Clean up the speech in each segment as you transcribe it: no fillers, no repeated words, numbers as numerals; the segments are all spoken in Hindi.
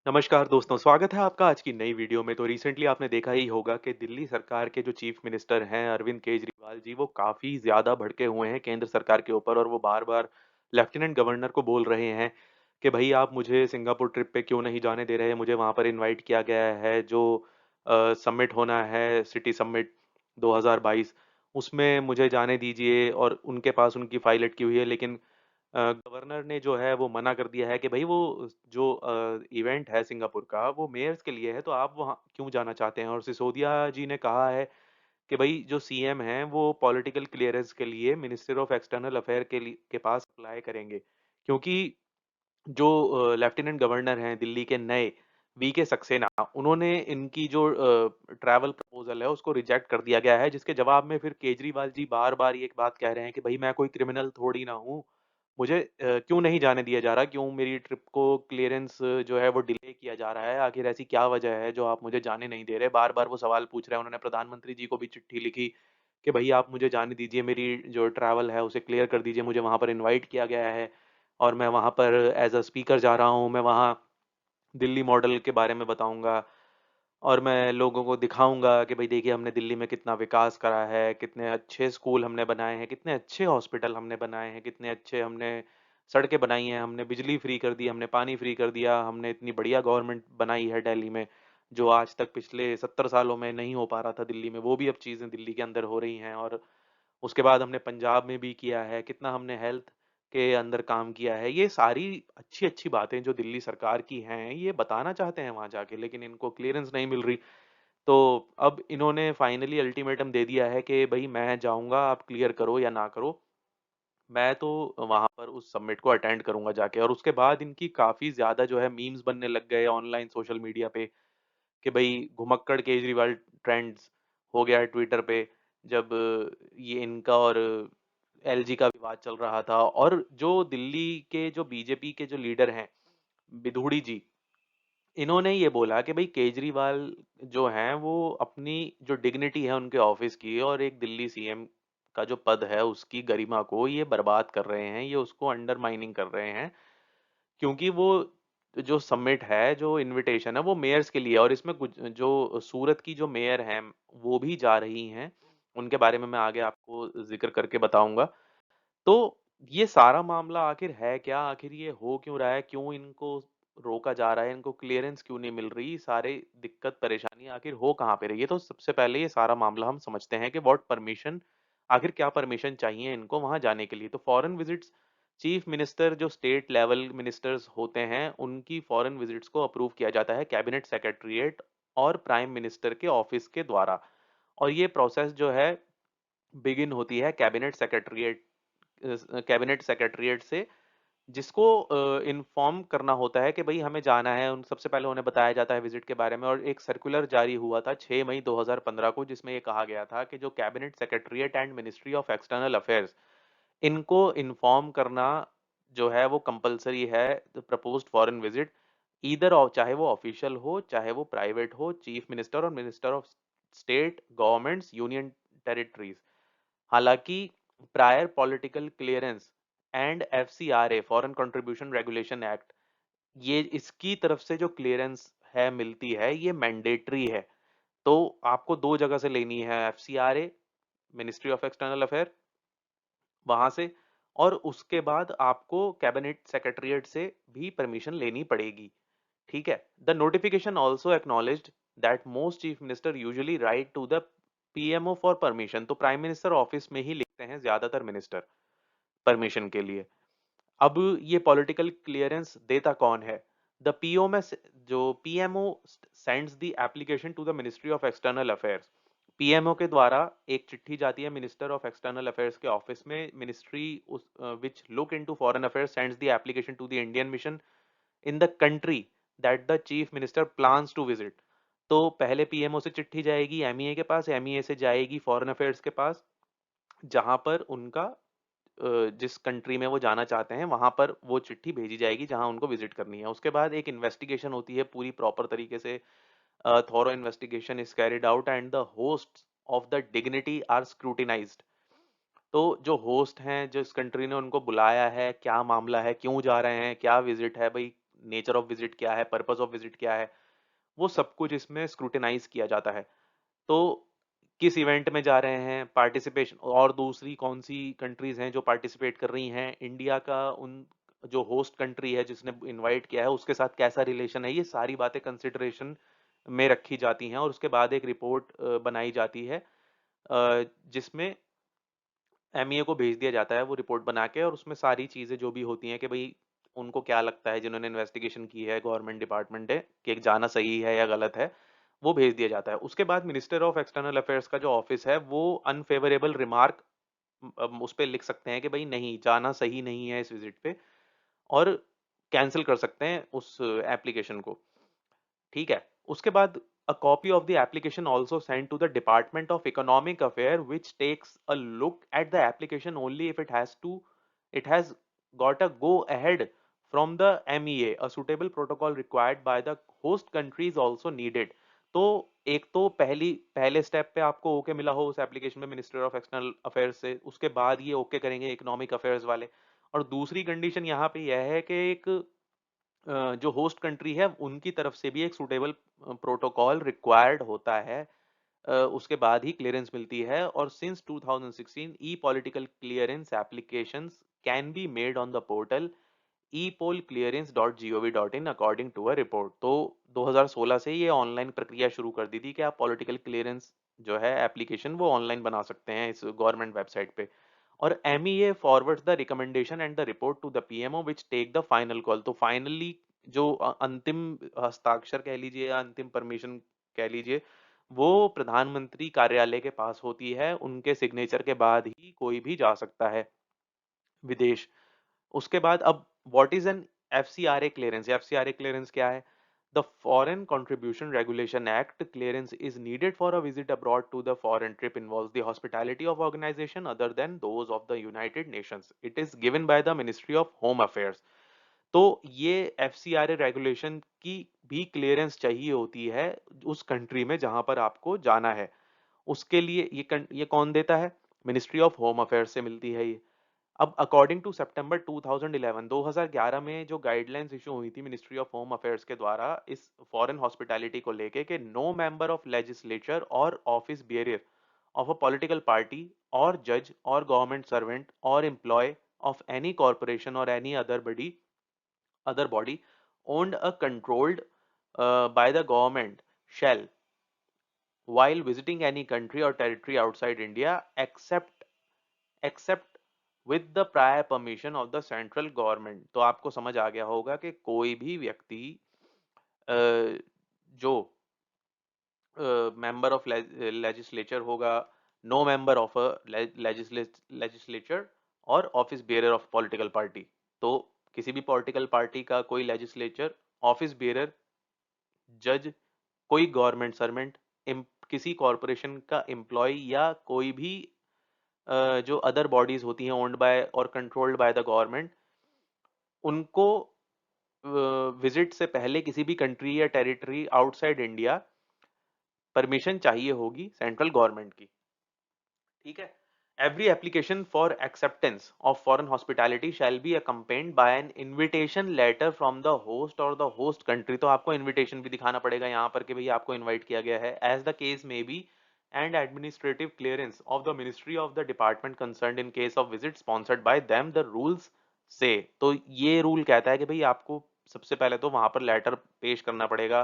नमस्कार दोस्तों, स्वागत है आपका आज की नई वीडियो में। तो रिसेंटली आपने देखा ही होगा कि दिल्ली सरकार के जो चीफ मिनिस्टर हैं अरविंद केजरीवाल जी, वो काफ़ी ज़्यादा भड़के हुए हैं केंद्र सरकार के ऊपर और वो बार-बार लेफ्टिनेंट गवर्नर को बोल रहे हैं कि भई आप मुझे सिंगापुर ट्रिप पे क्यों नहीं जाने दे रहे? मुझे वहाँ पर इनवाइट किया गया है जो समिट होना है, सिटी समिट 2022 उसमें मुझे जाने दीजिए और उनके पास उनकी फाइल अटकी हुई है लेकिन गवर्नर ने जो है वो मना कर दिया है कि भई वो जो इवेंट है सिंगापुर का वो मेयर्स के लिए है, तो आप वहाँ क्यों जाना चाहते हैं? और सिसोदिया जी ने कहा है कि भई जो सीएम हैं वो पॉलिटिकल क्लीयरेंस के लिए मिनिस्टर ऑफ एक्सटर्नल अफेयर के पास अप्लाई करेंगे। क्योंकि जो लेफ्टिनेंट गवर्नर हैं दिल्ली के नए वीके सक्सेना, उन्होंने इनकी जो ट्रैवल प्रपोज़ल है उसको रिजेक्ट कर दिया गया है, जिसके जवाब में फिर केजरीवाल जी बार-बार ये एक बात कह रहे हैं कि भई मैं कोई क्रिमिनल थोड़ी ना हूँ। मुझे क्यों नहीं जाने दिया जा रहा? क्यों मेरी ट्रिप को क्लीयरेंस जो है वो डिले किया जा रहा है? आखिर ऐसी क्या वजह है जो आप मुझे जाने नहीं दे रहे? बार-बार वो सवाल पूछ रहे हैं। उन्होंने प्रधानमंत्री जी को भी चिट्ठी लिखी कि भई आप मुझे जाने दीजिए, मेरी जो ट्रैवल है उसे क्लियर कर दीजिए, मुझे वहाँ पर इनवाइट किया गया है और मैं वहाँ पर एज़ अ स्पीकर जा रहा हूँ। मैं वहाँ दिल्ली मॉडल के बारे में बताऊँगा और मैं लोगों को दिखाऊँगा कि भई देखिए हमने दिल्ली में कितना विकास करा है, कितने अच्छे स्कूल हमने बनाए हैं, कितने अच्छे हॉस्पिटल हमने बनाए हैं, कितने अच्छे हमने सड़कें बनाई हैं, हमने बिजली फ्री कर दी, हमने पानी फ्री कर दिया, हमने इतनी बढ़िया गवर्नमेंट बनाई है दिल्ली में, जो आज तक पिछले 70 सालों में नहीं हो पा रहा था दिल्ली में, वो भी अब चीज़ें दिल्ली के अंदर हो रही हैं और उसके बाद हमने पंजाब में भी किया है, कितना हमने हेल्थ के अंदर काम किया है। ये सारी अच्छी-अच्छी बातें जो दिल्ली सरकार की हैं, ये बताना चाहते हैं वहाँ जाके, लेकिन इनको क्लीयरेंस नहीं मिल रही। तो अब इन्होंने फाइनली अल्टीमेटम दे दिया है कि भई मैं जाऊँगा, आप क्लियर करो या ना करो। मैं तो वहाँ पर उस समिट को अटेंड करूँगा जाके और उसके बाद इनकी काफ़ी ज़्यादा जो है मीम्स बनने लग गए ऑनलाइन सोशल मीडिया पे कि भई घुमक्कड़ केजरीवाल ट्रेंड्स हो गया है ट्विटर पे जब ये इनका और एलजी का विवाद चल रहा था और जो दिल्ली के जो बीजेपी के जो लीडर हैं, विधूड़ी जी, इन्होंने ये बोला कि भई केजरीवाल जो हैं वो अपनी जो डिग्निटी है उनके ऑफिस की और एक दिल्ली सीएम का जो पद है उसकी गरिमा को ये बर्बाद कर रहे हैं, ये उसको अंडरमाइनिंग कर रहे हैं। क्योंकि वो जो समिट है, जो इन्विटेशन है वो मेयर्स के लिए है और इसमें कुछ जो सूरत की जो मेयर हैं, वो भी जा रही हैं। उनके बारे में मैं आगे आपको ज़िक्र करके बताऊँगा। तो ये सारा मामला आखिर है क्या? आखिर ये हो क्यों रहा है? क्यों इनको रोका जा रहा है? इनको क्लीयरेंस क्यों नहीं मिल रही? सारे दिक्कत परेशानी आखिर हो कहाँ पे रही है? तो सबसे पहले ये सारा मामला हम समझते हैं कि व्हाट परमिशन आखिर क्या परमिशन चाहिए इनको वहाँ जाने के लिए? तो फॉरेन विज़िट्स चीफ मिनिस्टर जो स्टेट लेवल मिनिस्टर्स होते हैं, उनकी फॉरेन विज़िट्स को अप्रूव किया जाता है कैबिनेट सेक्रेटेरिएट और प्राइम मिनिस्टर के ऑफिस के द्वारा। और ये प्रोसेस जो है बिगिन होती है कैबिनेट सेक्रेटेरिएट से जिसको इन्फॉर्म करना होता है कि भई हमें जाना है। उन सबसे पहले उन्हें बताया जाता है विज़िट के बारे में और एक सर्कुलर जारी हुआ था 6 मई 2015 को जिसमें ये कहा गया था कि जो cabinet secretariat and ministry of external affairs इनको इन्फॉर्म करना जो है वो कंपल्सरी है the proposed foreign visit either चाहे वो ऑफिशियल हो, चाहे वो प्राइवेट हो, चीफ मिनिस्टर और minister of state, governments, union territories. हालाँकि prior political clearance and FCRA foreign contribution regulation act ये इसकी तरफ से जो क्लीयरेंस है मिलती है ये मैंडेटरी है। तो आपको 2 जगह से लेनी है FCRA ministry of external affair वहाँ से और उसके बाद आपको कैबिनेट सेक्रेटेरिएट से भी परमिशन लेनी पड़ेगी। ठीक है? The notification also acknowledged that most chief minister usually write to the PMO for permission तो प्राइम मिनिस्टर ऑफिस में ही लिखते हैं ज्यादातर मिनिस्टर परमिशन के लिए। अब ये पॉलिटिकल क्लियरेंस देता कौन है? द पीओ में जो PMO sends the application to the ministry of external affairs. PMO के द्वारा एक चिट्ठी जाती है मिनिस्टर ऑफ एक्सटर्नल अफेयर्स के ऑफिस में ministry which look into foreign affairs sends the application to the Indian mission in the country that the chief minister plans to visit. तो पहले पीएमओ से चिट्ठी जाएगी एमईए के पास, एमईए से जाएगी फॉरेन अफेयर्स के पास, जहां पर उनका जिस कंट्री में वो जाना चाहते हैं वहां पर वो चिट्ठी भेजी जाएगी जहां उनको विजिट करनी है। उसके बाद एक इन्वेस्टिगेशन होती है पूरी प्रॉपर तरीके से thorough investigation is carried out and the hosts of the dignity are scrutinised. तो जो होस्ट हैं जिस कंट्री ने उनको बुलाया है, क्या मामला है, क्यों जा रहे हैं, क्या विजिट है भाई, नेचर ऑफ विजिट क्या है, पर्पस ऑफ विजिट क्या है, वो सब कुछ इसमें स्क्रूटिनाइज किया जाता है। तो किस इवेंट में जा रहे हैं, पार्टिसिपेशन, और दूसरी कौन सी कंट्रीज हैं जो पार्टिसिपेट कर रही हैं, इंडिया का उन जो होस्ट कंट्री है जिसने इनवाइट किया है उसके साथ कैसा रिलेशन है, ये सारी बातें कंसिडरेशन में रखी जाती हैं और उसके बाद एक रिपोर्ट बनाई जाती है, जिसमें एमईए को भेज दिया जाता है वो रिपोर्ट बना के, और उसमें सारी चीजें जो भी होती हैं कि भाई उनको क्या लगता है, जिन्होंने इन्वेस्टिगेशन की है गवर्नमेंट डिपार्टमेंट है, कि जाना सही है या गलत है, वो भेज दिया जाता है। उसके बाद मिनिस्टर ऑफ एक्सटर्नल अफेयर्स का जो ऑफिस है वो अनफेवरेबल रिमार्क उस पर लिख सकते हैं कि भाई नहीं, जाना सही नहीं है इस विजिट पे, और कैंसिल कर सकते हैं उस एप्लीकेशन को। ठीक है। उसके बाद a copy of the application also sent to the Department of Economic Affairs, which takes a look at the application only if it has got a go ahead from the MEA. A suitable protocol required by the host country is also needed. तो एक तो पहले स्टेप पे आपको ओके मिला हो उस एप्लीकेशन में मिनिस्ट्री ऑफ एक्सटर्नल अफेयर्स से, उसके बाद ये ओके करेंगे इकोनॉमिक अफेयर्स वाले। और दूसरी कंडीशन यहाँ पे यह है कि एक जो होस्ट कंट्री है उनकी तरफ से भी एक सूटेबल प्रोटोकॉल रिक्वायर्ड होता है, उसके बाद ही क्लियरेंस मिलती है। और since 2016 e political clearance applications can be made on the portal epolclearance.gov.in according to a report. तो 2016 से ये ऑनलाइन प्रक्रिया शुरू कर दी थी कि आप पॉलिटिकल क्लियरेंस जो है एप्लीकेशन वो ऑनलाइन बना सकते हैं इस गवर्नमेंट वेबसाइट पे। और MEA forwards the recommendation and the report to the PMO which take the final call. तो फाइनली जो अंतिम हस्ताक्षर कह लीजिए या अंतिम परमिशन कह लीजिए, वो प्रधानमंत्री कार्यालय के पास होती है, उनके सिग्नेचर के बाद ही कोई भी जा सकता है विदेश। उसके बाद अब what is an FCRA clearance? FCRA clearance क्या है? The Foreign Contribution Regulation Act clearance is needed for a visit abroad to the foreign trip involves the hospitality of organization other than those of the United Nations. It is given by the Ministry of Home Affairs. तो ये FCRA रेगुलेशन की भी क्लियरेंस चाहिए होती है उस कंट्री में जहां पर आपको जाना है। उसके लिए ये कौन देता है? मिनिस्ट्री ऑफ होम अफेयर्स से मिलती है ये। अब अकॉर्डिंग टू सितंबर 2011, 2011 में जो गाइडलाइंस इशू हुई थी मिनिस्ट्री ऑफ होम अफेयर्स के द्वारा इस फॉरेन हॉस्पिटैलिटी को लेके, कि no member of legislature or office bearer of a political party और जज और गवर्नमेंट सर्वेंट और एम्प्लॉय ऑफ एनी कॉर्पोरेशन और any other body owned or controlled by the government shall, while visiting any country or territory outside India, except with the prior permission of the central government। तो आपको समझ आ गया होगा कि कोई भी व्यक्ति अ, जो मेंबर ऑफ लेजिस्लेचर होगा, no member of a legislature or office bearer of political party. तो किसी भी पॉलिटिकल पार्टी का कोई लेजिस्लेचर, ऑफिस बेयरर, जज, कोई गवर्नमेंट सर्वेंट, किसी कॉरपोरेशन का एम्प्लॉय या कोई भी जो अदर बॉडीज होती हैं ओन्ड बाय और कंट्रोल्ड बाय द गवर्नमेंट, उनको विजिट से पहले किसी भी कंट्री या टेरिटरी आउटसाइड इंडिया परमिशन चाहिए होगी सेंट्रल गवर्नमेंट की। ठीक है। Every application for acceptance of foreign hospitality shall be accompanied by an invitation letter from the host और द होस्ट कंट्री। तो आपको इनविटेशन भी दिखाना पड़ेगा यहाँ पर कि भाई आपको इनवाइट किया गया है, as the case may be, and administrative clearance of the ministry of the department concern in case of visit sponsored by them the rules से। तो ये रूल कहता है कि भाई आपको सबसे पहले तो वहां पर लेटर पेश करना पड़ेगा,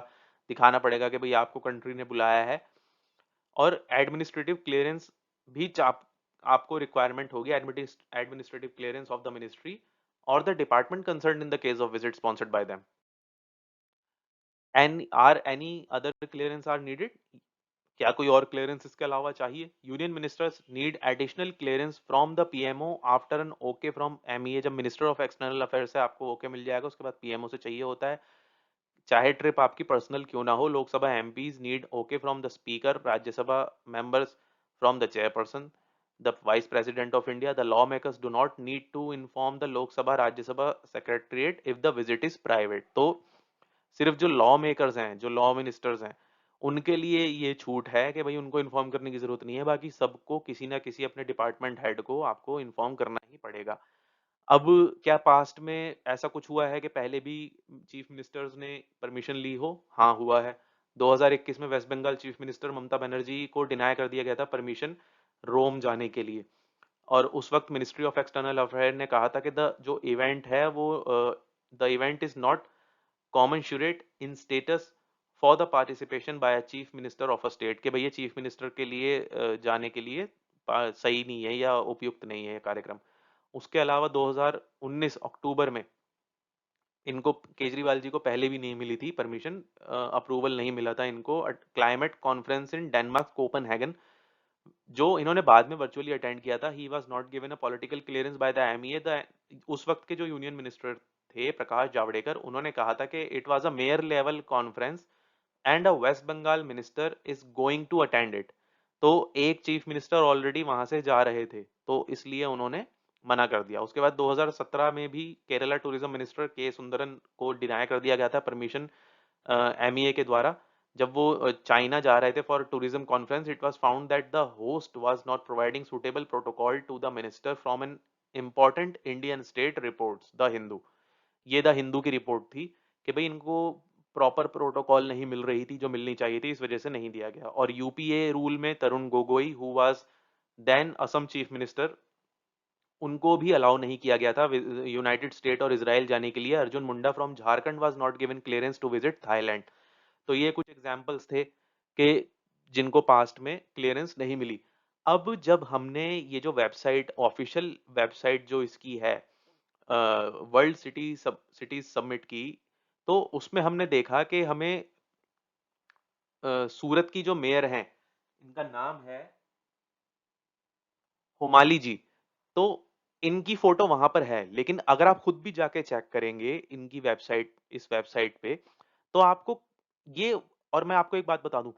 दिखाना पड़ेगा कि भाई आपको कंट्री ने बुलाया है, और एडमिनिस्ट्रेटिव क्लियरेंस भी आपको रिक्वायरमेंट होगी, administrative clearance of the ministry or the department concern in the case of visit sponsored by them. And are any other clearance are needed? क्या कोई और क्लियरेंस इसके अलावा चाहिए? Union ministers need additional clearance from the PMO after an okay from MEA. जब मिनिस्टर ऑफ एक्सटर्नल अफेयर्स से आपको ओके मिल जाएगा, उसके बाद पीएमओ से चाहिए होता है, चाहे ट्रिप आपकी पर्सनल क्यों ना हो। Lok Sabha MPs need okay from the speaker, Rajya Sabha members from the chairperson, the vice president of India. The law makers do not need to inform the Lok Sabha Rajya Sabha secretariat if the visit is private. तो सिर्फ जो लॉ मेकर्स हैं, जो लॉ मिनिस्टर्स हैं, उनके लिए ये छूट है कि भाई उनको इन्फॉर्म करने की जरूरत नहीं है, बाकी सबको किसी ना किसी अपने डिपार्टमेंट हेड को आपको इन्फॉर्म करना ही पड़ेगा। अब क्या पास्ट में ऐसा कुछ हुआ है कि पहले भी चीफ मिनिस्टर्स ने परमिशन ली हो? हाँ, हुआ है। 2021 में waste Bengal chief minister Mamata Banerjee को डिनाय कर दिया गया था परमिशन रोम जाने के लिए। और उस वक्त मिनिस्ट्री ऑफ एक्सटर्नल अफेयर ने कहा था कि द जो इवेंट है वो the event is not commensurate in status for the participation by a chief minister of a state, कि भैया चीफ मिनिस्टर के लिए जाने के लिए सही नहीं है या उपयुक्त नहीं है ये कार्यक्रम। उसके अलावा 2019 अक्टूबर में इनको केजरीवाल जी को पहले भी नहीं मिली थी परमिशन, अप्रूवल नहीं मिला था इनको climate conference in Denmark Copenhagen, जो इन्होंने बाद में वर्चुअली अटेंड किया था। He was not given a political clearance by the MEA. The उस वक्त के जो यूनियन मिनिस्टर थे प्रकाश जावड़ेकर, उन्होंने कहा था कि it was a mayor level conference and a West Bengal minister is going to attend it. तो एक चीफ मिनिस्टर ऑलरेडी वहां से जा रहे थे, तो इसलिए उन्होंने मना कर दिया। उसके बाद 2017 में भी केरला टूरिज्म मिनिस्टर के सुंदरन को डिनाई कर दिया गया था परमिशन एमईए के द्वारा। जब वो चाइना जा रहे थे for tourism conference, it was found that the host was not providing suitable protocol to the minister from an important Indian state, reports the Hindu. ये द हिंदू की रिपोर्ट थी कि भाई इनको प्रॉपर प्रोटोकॉल नहीं मिल रही थी जो मिलनी चाहिए थी, इस वजह से नहीं दिया गया। और यूपीए रूल में Tarun Gogoi who was then Assam chief minister, उनको भी अलाउ नहीं किया गया था यूनाइटेड स्टेट और इजराइल जाने के लिए। Arjun Munda from Jharkhand was not given clearance to visit Thailand. तो ये कुछ एग्जांपल्स थे कि जिनको पास्ट में क्लियरेंस नहीं मिली। अब जब हमने ये जो वेबसाइट, ऑफिशियल वेबसाइट जो इसकी है, वर्ल्ड सिटीज समिट की, तो उसमें हमने देखा कि हमें सूरत की जो मेयर हैं, इनका नाम है हुमाली जी। तो इनकी फोटो वहां पर है, लेकिन अगर आप खुद भी जाके चेक करेंगे इनकी वेबसाइट, इस वेबसाइट पे, तो आपको ये, और मैं आपको एक बात बता दूं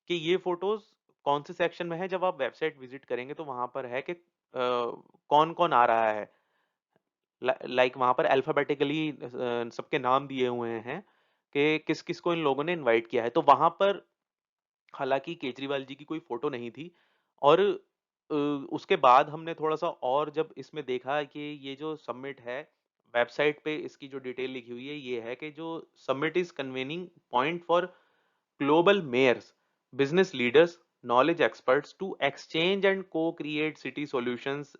कि ये फोटोज कौन से सेक्शन में है। जब आप वेबसाइट विजिट करेंगे तो वहां पर है कि कौन कौन आ रहा है। लाइक वहां पर अल्फाबेटिकली सबके नाम दिए हुए हैं कि किस किस को इन लोगों ने इनवाइट किया है। तो वहां पर हालांकि केजरीवाल जी की कोई फोटो नहीं थी। और उसके बाद हमने थोड़ा सा और जब इसमें देखा कि ये जो समिट है, वेबसाइट पे इसकी जो डिटेल लिखी हुई है ये है कि जो summit is convening point for global mayors, business leaders, knowledge experts to exchange and co-create city solutions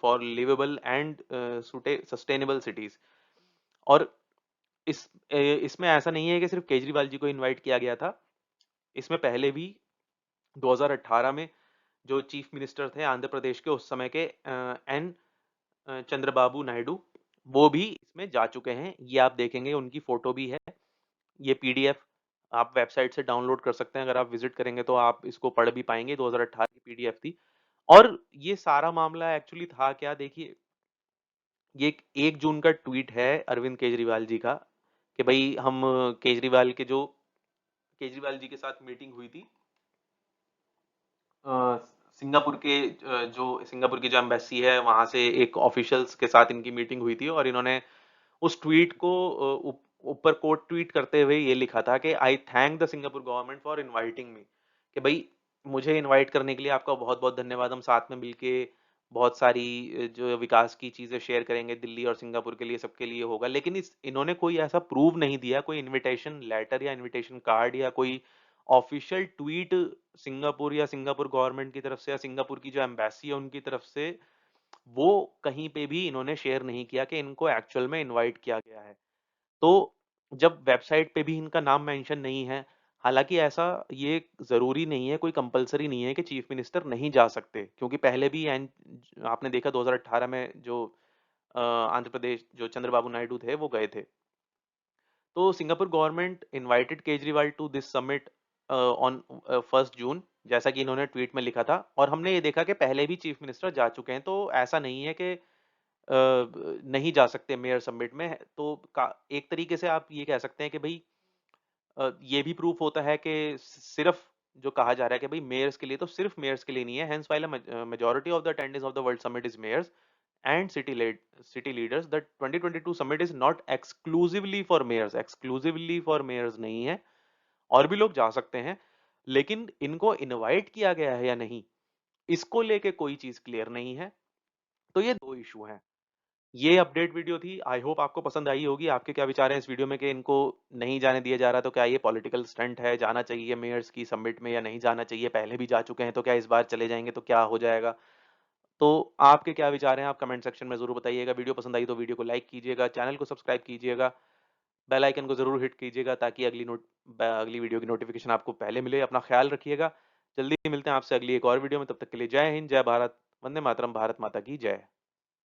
for livable and sustainable cities। और इसमें ऐसा नहीं है कि सिर्फ केजरीवाल जी को इनवाइट किया गया था। इसमें पहले भी 2018 में जो चीफ मिनिस्टर थे आंध्र प्रदेश के उस समय के, एन चंद्रबाबू नायडू, वो भी इसमें जा चुके हैं। ये आप देखेंगे उनकी फोटो भी है। ये पीडीएफ आप वेबसाइट से डाउनलोड कर सकते हैं, अगर आप विजिट करेंगे तो आप इसको पढ़ भी पाएंगे। 2018 की पीडीएफ थी। और ये सारा मामला एक्चुअली था क्या, देखिए, ये 1 जून का ट्वीट है अरविंद केजरीवाल जी का कि भाई हम केजरीवाल जी के साथ मीटिंग हुई थी सिंगापुर के, जो सिंगापुर की जो एम्बेसी है वहां से एक ऑफिशियल्स के साथ इनकी मीटिंग हुई थी। और इन्होंने उस ट्वीट को ऊपर कोट ट्वीट करते हुए ये लिखा था कि आई thank the Singapore government for inviting me, कि भाई मुझे इनवाइट करने के लिए आपका बहुत बहुत धन्यवाद। हम साथ में मिलके बहुत सारी जो विकास की चीजें शेयर करेंगे, दिल्ली और सिंगापुर के लिए, सबके लिए होगा। लेकिन इस इन्होंने कोई ऐसा प्रूव नहीं दिया, कोई इनविटेशन लेटर या इनविटेशन कार्ड या कोई ऑफिशियल ट्वीट सिंगापुर या सिंगापुर गवर्नमेंट की तरफ से या सिंगापुर की जो एम्बेसी है उनकी तरफ से, वो कहीं पे भी इन्होंने शेयर नहीं किया कि इनको एक्चुअल में इनवाइट किया गया है। तो जब वेबसाइट पे भी इनका नाम मेंशन नहीं है, हालांकि ऐसा ये जरूरी नहीं है, कोई कंपलसरी नहीं है कि चीफ मिनिस्टर नहीं जा सकते, क्योंकि पहले भी आपने देखा 2018 में जो आंध्र प्रदेश जो चंद्रबाबू नायडू थे वो गए थे। तो Singapore government invited Kejriwal to this summit on 1 June, जैसा कि इन्होंने ट्वीट में लिखा था। और हमने ये देखा कि पहले भी चीफ मिनिस्टर जा चुके हैं, तो ऐसा नहीं है कि नहीं जा सकते मेयर समिट में। तो एक तरीके से आप ये कह सकते हैं कि भाई ये भी प्रूफ होता है कि सिर्फ जो कहा जा रहा है कि भाई मेयर्स के लिए, तो सिर्फ मेयर्स के लिए नहीं है। Hence while majority of the attendance of the world summit is mayors and city leaders, the 2022 summit is not exclusively for mayors, exclusively for mayors नहीं है, और भी लोग जा सकते हैं। लेकिन इनको इनवाइट किया गया है या नहीं, इसको लेके कोई चीज क्लियर नहीं है। तो ये दो इशू हैं। ये अपडेट वीडियो थी। आई होप आपको पसंद आई होगी। आपके क्या विचार हैं इस वीडियो में कि इनको नहीं जाने दिया जा रहा, तो क्या ये पॉलिटिकल स्टंट है? जाना चाहिए मेयर्स की समिट में या नहीं जाना चाहिए? पहले भी जा चुके हैं, तो क्या इस बार चले जाएँगे तो क्या हो जाएगा? तो आपके क्या विचार हैं? आप कमेंट सेक्शन में ज़रूर बताइएगा। वीडियो पसंद आई तो वीडियो को लाइक कीजिएगा, चैनल को सब्सक्राइब कीजिएगा, बेल आइकन को ज़रूर हिट कीजिएगा ताकि अगली वीडियो की नोटिफ़िकेशन आपको पहले मिले। अपना ख़्याल रखिएगा। जल्दी मिलते हैं आपसे अगली एक और वीडियो में। तब तक के लिए जय हिंद, जय भारत, वंदे मातरम, भारत माता की जय।